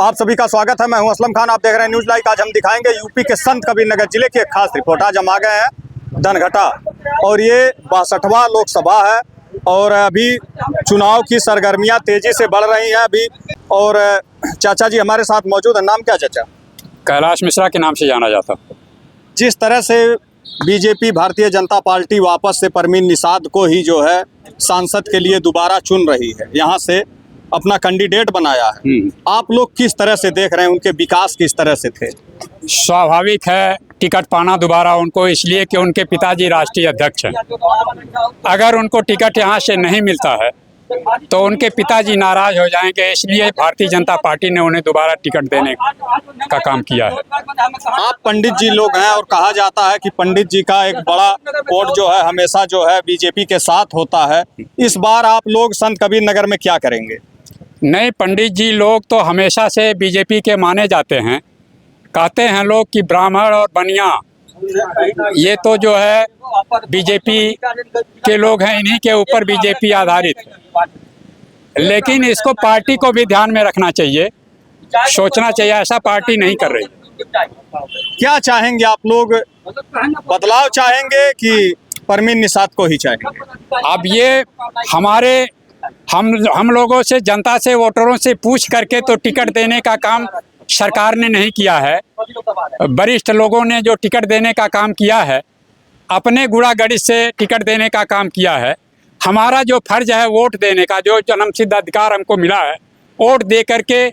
आप सभी का स्वागत है। मैं हूं असलम खान, आप देख रहे हैं न्यूज लाइव। आज हम दिखाएंगे यूपी के संत कबीरनगर जिले की एक खास रिपोर्ट। आज हम आ गए हैं धनघटा और ये 62वां लोकसभा है और अभी चुनाव की सरगर्मियां तेजी से बढ़ रही हैं अभी। और चाचा जी हमारे साथ मौजूद है। नाम क्या चाचा? कैलाश मिश्रा के नाम से जाना जाता। जिस तरह से बीजेपी भारतीय जनता पार्टी वापस से परवीन निषाद को ही जो है सांसद के लिए दोबारा चुन रही है, यहाँ से अपना कैंडिडेट बनाया है, आप लोग किस तरह से देख रहे हैं? उनके विकास किस तरह से थे? स्वाभाविक है टिकट पाना दोबारा उनको, इसलिए कि उनके पिताजी राष्ट्रीय अध्यक्ष हैं। अगर उनको टिकट यहाँ से नहीं मिलता है तो उनके पिताजी नाराज हो जाएंगे, इसलिए भारतीय जनता पार्टी ने उन्हें दोबारा टिकट देने का काम किया है। आप पंडित जी लोग हैं और कहा जाता है कि पंडित जी का एक बड़ा वोट जो है हमेशा जो है बीजेपी के साथ होता है। इस बार आप लोग संत कबीरनगर में क्या करेंगे? नहीं, पंडित जी लोग तो हमेशा से बीजेपी के माने जाते हैं। कहते हैं लोग कि ब्राह्मण और बनिया ये तो जो है बीजेपी के लोग हैं, इन्हीं के ऊपर बीजेपी आधारित है। लेकिन इसको पार्टी को भी ध्यान में रखना चाहिए, सोचना चाहिए, ऐसा पार्टी नहीं कर रही। क्या चाहेंगे आप लोग? बदलाव चाहेंगे कि परवीन निषाद को ही चाहेंगे? अब ये हम लोगों से, जनता से, वोटरों से पूछ करके तो टिकट देने का काम सरकार ने नहीं किया है। वरिष्ठ लोगों ने जो टिकट देने का काम किया है, अपने गुड़ागड़ित से टिकट देने का काम किया है। हमारा जो फर्ज है वोट देने का, जो जन्मसिद्ध अधिकार हमको मिला है, वोट दे करके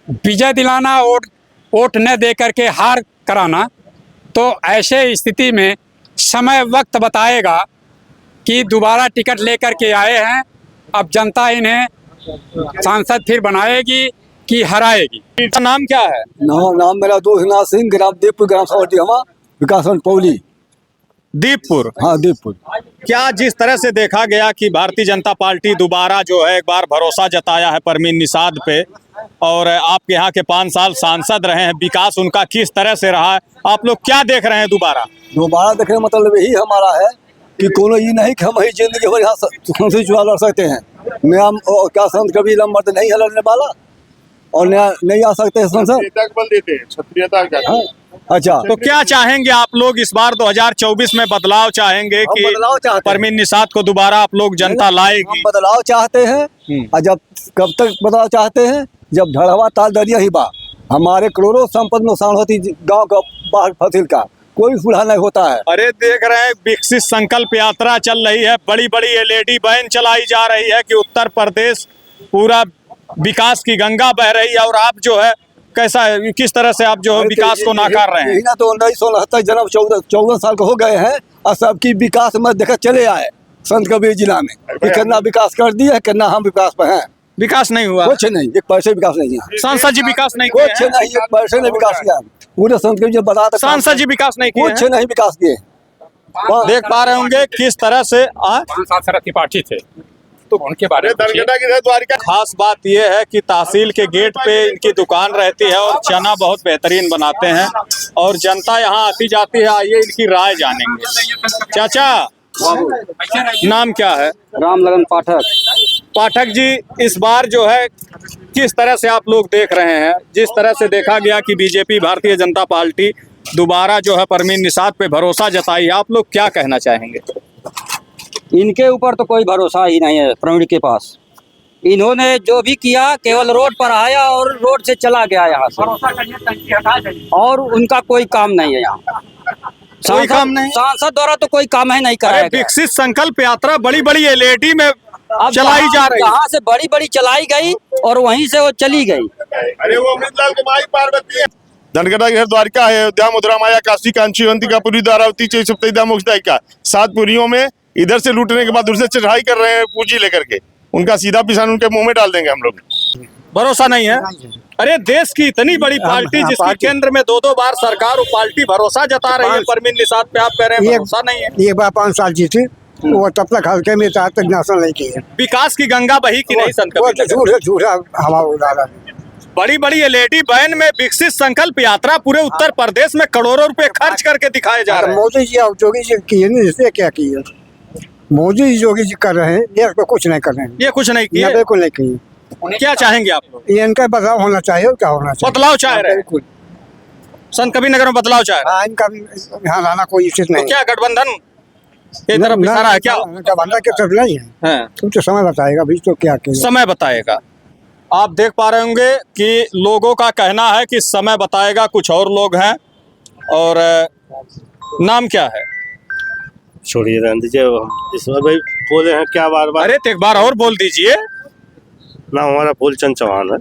विजय दिलाना, वोट न दे करके हार कराना। तो ऐसे स्थिति में समय वक्त बताएगा कि दोबारा टिकट लेकर के आए हैं, अब जनता इन्हें सांसद फिर बनाएगी कि हराएगी। इनका नाम क्या है? नाम मेरा दोषनाथ सिंह, ग्राम दीपपुर, ग्राम सवर्ती हमा, विकासखंड पौली। दीपपुर? हाँ, दीपपुर। क्या जिस तरह से देखा गया कि भारतीय जनता पार्टी दोबारा जो है एक बार भरोसा जताया है परवीन निषाद पे, और आपके यहाँ के 5 साल सांसद रहे हैं, विकास उनका किस तरह से रहा है, आप लोग क्या देख रहे हैं दोबारा देखने मतलब यही हमारा है कि कोनो ये नहीं कि हम ही जिंदगी भर यहाँ संसदीय चुनाव लड़ सकते हैं। मैं क्या संत कभी मर्द नहीं है लड़ने वाला और नहीं आ सकते हैं संसद बल देते हैं, क्षत्रियता का। अच्छा, तो क्या चाहेंगे आप लोग इस बार 2024 में? बदलाव चाहेंगे कि परवीन निषाद को दोबारा आप लोग जनता लाएगी? हम बदलाव चाहते हैं। और जब कब तक बदलाव चाहते हैं? जब ढड़वा ताल दरिया ही बा, हमारे करोड़ों संपत्ति नुकसान होती, गाँव का बाहर फसिल का कोई सुधार नहीं होता है। अरे देख रहे हैं विकसित संकल्प यात्रा चल रही है, बड़ी बड़ी LED वैन चलाई जा रही है कि उत्तर प्रदेश पूरा विकास की गंगा बह रही है, और आप जो है कैसा है, किस तरह से आप जो विकास को नाकार रहे हैं? तो 1969 जन्म 14 साल को हो गए हैं और सबकी विकास में देखा चले आए संत कबीर जिला में कि कितना विकास कर दिया है, कितना हम विकास पे हैं। विकास नहीं हुआ? कुछ नहीं, एक पैसे विकास नहीं है। सांसद जी विकास नहीं कुछ किए? नहीं, एक पैसे ने विकास किया पूरे संत कबीर बता। सांसद जी विकास नहीं किए? कुछ नहीं विकास किए। देख पा रहे होंगे किस तरह से 5 साल सरहद की पार्टी थे, तो उनके बारे में खास बात यह है कि तहसील के गेट पे इनकी दुकान रहती है और चना बहुत बेहतरीन बनाते हैं और जनता यहाँ आती जाती है। आइए इनकी राय जानेंगे। चाचा नाम क्या है? राम लगन पाठक। पाठक जी, इस बार जो है किस तरह से आप लोग देख रहे हैं? जिस तरह से देखा गया कि बीजेपी भारतीय जनता पार्टी दोबारा जो है परवीन निषाद पे भरोसा जताई है, आप लोग क्या कहना चाहेंगे? इनके ऊपर तो कोई भरोसा ही नहीं है प्रवीण के पास। इन्होंने जो भी किया केवल रोड पर आया और रोड से चला गया यहाँ से, और उनका कोई काम नहीं है यहाँ। कोई काम नहीं? सांसद द्वारा तो कोई काम ही नहीं कराया गया। विकसित संकल्प यात्रा बड़ी बड़ी LED में अब चलाई जा रही है। यहाँ से बड़ी बड़ी चलाई गई और वहीं से वो चली गई। अरे वो अमृतलाल की माई पार्वती है। धनगटा घर द्वारिका है, अयोध्या, मथुरा, माया, काशी, कांची, अवंतिका, पुरी, द्वारावती, सप्तदा, मोक्षदायिका, 7 पुरियों में इधर से लूटने के बाद उधर से चढ़ाई कर रहे हैं पूंजी लेकर के। उनका सीधा पिसान उनके मुंह में डाल देंगे हम लोग। भरोसा नहीं है? अरे देश की इतनी बड़ी पार्टी जिसकी केंद्र में 2-2 बार सरकार, वो पार्टी भरोसा जता रही है परवीन निषाद पे, आप कह रहे हैं भरोसा नहीं है? एक बार 5 साल जीती, वो तब तक हल्के में तक नाशन नहीं किए। विकास की गंगा बही कि नहीं संत कबीर? झूठा हवा उड़ा। बड़ी बड़ी LED वैन में विकसित संकल्प यात्रा पूरे उत्तर प्रदेश में करोड़ों रुपए खर्च करके दिखाए जा रहे हैं। मोदी जी और योगी जी किए नहीं, इससे क्या किए? मोदी जी योगी जी कर रहे हैं, ये तो कुछ नहीं कर रहे हैं। ये कुछ नहीं किया? बिल्कुल नहीं किए। क्या चाहेंगे आप लोग? ये इनका बदलाव होना चाहिए और क्या होना चाहिए। बदलाव चाह रहे हैं? बिल्कुल। संत कबीर नगर में बदलाव चाह रहे हैं? हाँ, इनका यहाँ लाना कोई उचित तो नहीं। क्या गठबंधन की तरफ इशारा है क्या? गठबंधन की तरफ नहीं है। हाँ, तुम तो समय बताएगा अभी तो क्या किया। समय बताएगा। आप देख पा रहे होंगे कि लोगों का कहना है कि समय बताएगा। कुछ और लोग हैं। और नाम क्या है? छोड़िए रहने दीजिए, इसमें भाई बोले हैं क्या बार बार। अरे तो एक बार और बोल दीजिए। नाम हमारा फूलचंद चौहान है।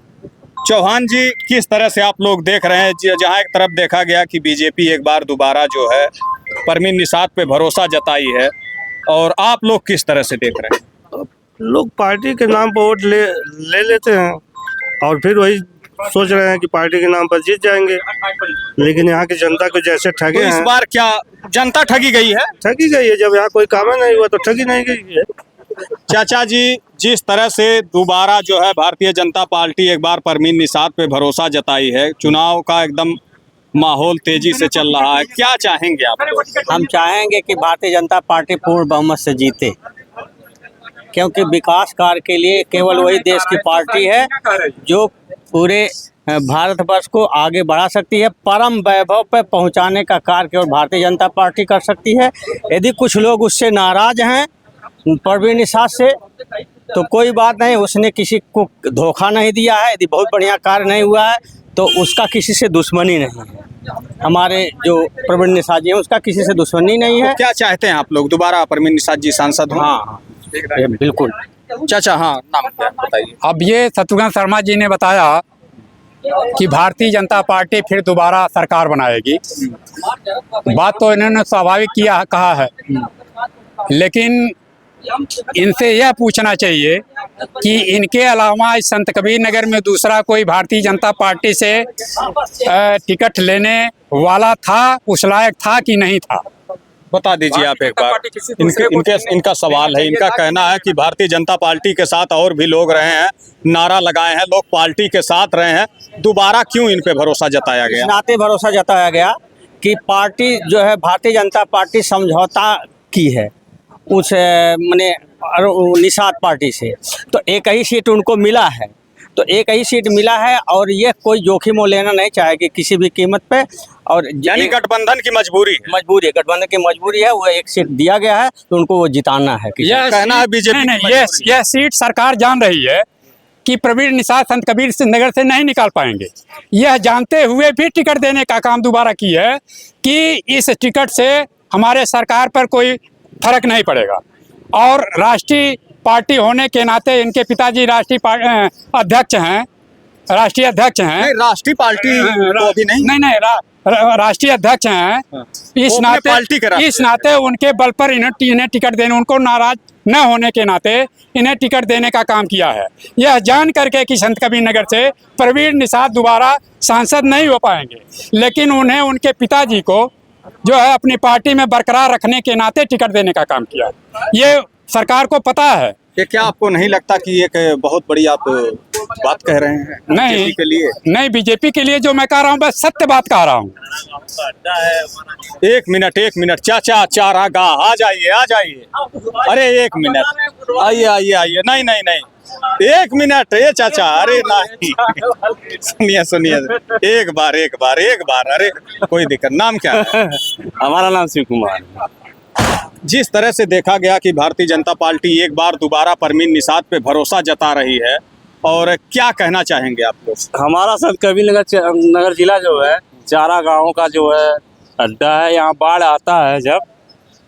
चौहान जी, किस तरह से आप लोग देख रहे हैं जहां एक तरफ देखा गया कि बीजेपी एक बार दोबारा जो है परवीन निषाद पे भरोसा जताई है, और आप लोग किस तरह से देख रहे हैं? लोग पार्टी के नाम पर वोट ले लेते हैं और फिर वही सोच रहे हैं कि पार्टी के नाम पर जीत जाएंगे, लेकिन यहाँ की जनता को जैसे तो ठगे इस हैं। बार क्या जनता ठगी गई है? ठगी गई है। जब यहाँ कोई काम नहीं हुआ तो ठगी नहीं गई है। चाचा जी, जिस तरह से दोबारा जो है भारतीय जनता पार्टी एक बार परवीन निषाद पे भरोसा जताई है, चुनाव का एकदम माहौल तेजी से चल रहा है, क्या चाहेंगे आप लोग? हम चाहेंगे कि भारतीय जनता पार्टी पूर्ण बहुमत से जीते, क्योंकि विकास कार्य के लिए केवल वही देश की पार्टी है जो पूरे भारतवर्ष को आगे बढ़ा सकती है। परम वैभव पर पहुंचाने का कार्य केवल भारतीय जनता पार्टी कर सकती है। यदि कुछ लोग उससे नाराज हैं परवीन निषाद से, तो कोई बात नहीं, उसने किसी को धोखा नहीं दिया है। यदि बहुत बढ़िया कार्य नहीं हुआ है तो उसका किसी से दुश्मनी नहीं है। हमारे जो परवीन निषाद जी हैं उसका किसी से दुश्मनी नहीं है। क्या चाहते हैं आप लोग? दोबारा परवीन निषाद जी सांसद हों? हाँ, बिल्कुल। चाचा, हाँ, नाम क्या बताइए? अब ये शत्रुघ्न शर्मा जी ने बताया कि भारतीय जनता पार्टी फिर दोबारा सरकार बनाएगी। बात तो इन्होंने स्वाभाविक कहा है, लेकिन इनसे यह पूछना चाहिए कि इनके अलावा इस संत कबीर नगर में दूसरा कोई भारतीय जनता पार्टी से टिकट लेने वाला था, उस लायक था कि नहीं था? बता दीजिए आप एक बार। इनका सवाल है, इनका कहना है कि भारतीय जनता पार्टी के साथ और भी लोग रहे हैं, नारा लगाए हैं, लोग पार्टी के साथ रहे हैं, दोबारा क्यों इन पे भरोसा जताया इस गया? नाते भरोसा जताया गया कि पार्टी जो है भारतीय जनता पार्टी समझौता की है उस माने निषाद पार्टी से, तो एक ही सीट उनको मिला है, तो एक ही सीट मिला है और ये कोई जोखिम वो लेना नहीं चाहेगी किसी भी कीमत पे। और यानी गठबंधन की मजबूरी है। मजबूरी है, गठबंधन की मजबूरी है। वो एक सीट दिया गया है तो उनको वो जिताना है। यह कहना है बीजेपी की नहीं, मजबूरी। यह सीट सरकार जान रही है कि प्रवीण निषाद संत कबीर नगर से नहीं निकाल पाएंगे। यह जानते हुए भी टिकट देने का काम दोबारा की है कि इस टिकट से हमारे सरकार पर कोई फर्क नहीं पड़ेगा। और राष्ट्रीय पार्टी होने के नाते इनके पिताजी राष्ट्रीय अध्यक्ष हैं, राष्ट्रीय अध्यक्ष हैं। नहीं, राष्ट्रीय पार्टी तो अभी नहीं। राष्ट्रीय अध्यक्ष हैं। वो अपने पार्टी के राष्ट्रीय इस नाते उनके बल पर इन्हें टिकट देने, उनको नाराज न होने के नाते इन्हें टिकट देने का काम किया है। यह जान करके कि संत कबीर नगर से प्रवीण निषाद दोबारा सांसद नहीं हो पाएंगे, लेकिन उन्हें उनके पिताजी को जो है अपनी पार्टी में बरकरार रखने के नाते टिकट देने का काम किया। ये सरकार को पता है। ये क्या आपको नहीं लगता कि एक बहुत बड़ी आप बात कह रहे हैं नहीं, बीजेपी के लिए? नहीं, बीजेपी के लिए जो मैं कह रहा हूँ बस सत्य बात कह रहा हूँ। एक मिनट चाचा, चारागाह आ जाइए। अरे एक मिनट, आइए। नहीं, एक मिनट। ये चाचा, अरे नहीं, सुनिए, एक बार। अरे कोई दिक्कत। नाम क्या है? हमारा नाम शिव कुमार है। जिस तरह से देखा गया कि भारतीय जनता पार्टी एक बार दोबारा परवीन निषाद पे भरोसा जता रही है, और क्या कहना चाहेंगे आप लोग? हमारा संत कबीर नगर जिला जो है चारा गाँव का जो है अड्डा है। यहाँ बाढ़ आता है जब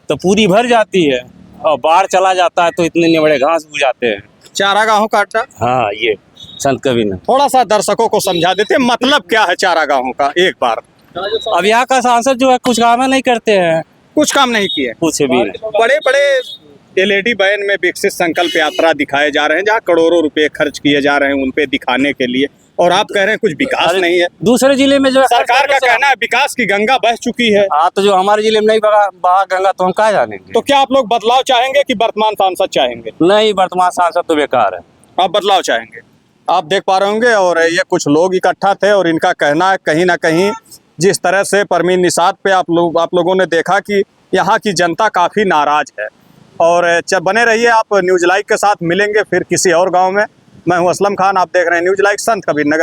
तो पूरी भर जाती है, और बाढ़ चला जाता है तो इतने बड़े घास उग जाते हैं। चारागाहों का अड्डा? हाँ, ये संत कबीर नगर। थोड़ा सा दर्शकों को समझा देते, मतलब क्या है चारागाहों का एक बार? अब यहाँ का सांसद जो है कुछ काम नहीं करते हैं, कुछ काम नहीं किए। कुछ भी नहीं। बड़े LED बैन में विकसित संकल्प यात्रा दिखाए जा रहे हैं, जहाँ करोड़ों रुपए खर्च किए जा रहे हैं उन पे दिखाने के लिए, और आप कह रहे हैं कुछ विकास नहीं है। दूसरे जिले में जो है सरकार का कहना है विकास की गंगा बह चुकी है। हाँ, तो जो हमारे जिले में नहीं बहा गंगा तो हम कहाँ जानेंगे? तो क्या आप लोग बदलाव चाहेंगे कि वर्तमान सांसद चाहेंगे? नहीं, वर्तमान सांसद तो बेकार है। आप बदलाव चाहेंगे? आप देख पा रहे होंगे, और ये कुछ लोग इकट्ठा थे, और इनका कहना है कहीं ना कहीं जिस तरह से परवीन निषाद पे आप लोगों ने देखा कि यहाँ की जनता काफ़ी नाराज है। और बने रहिए आप न्यूज़ लाइव के साथ। मिलेंगे फिर किसी और गांव में। मैं हूं असलम खान, आप देख रहे हैं न्यूज लाइव संत कबीर नगर।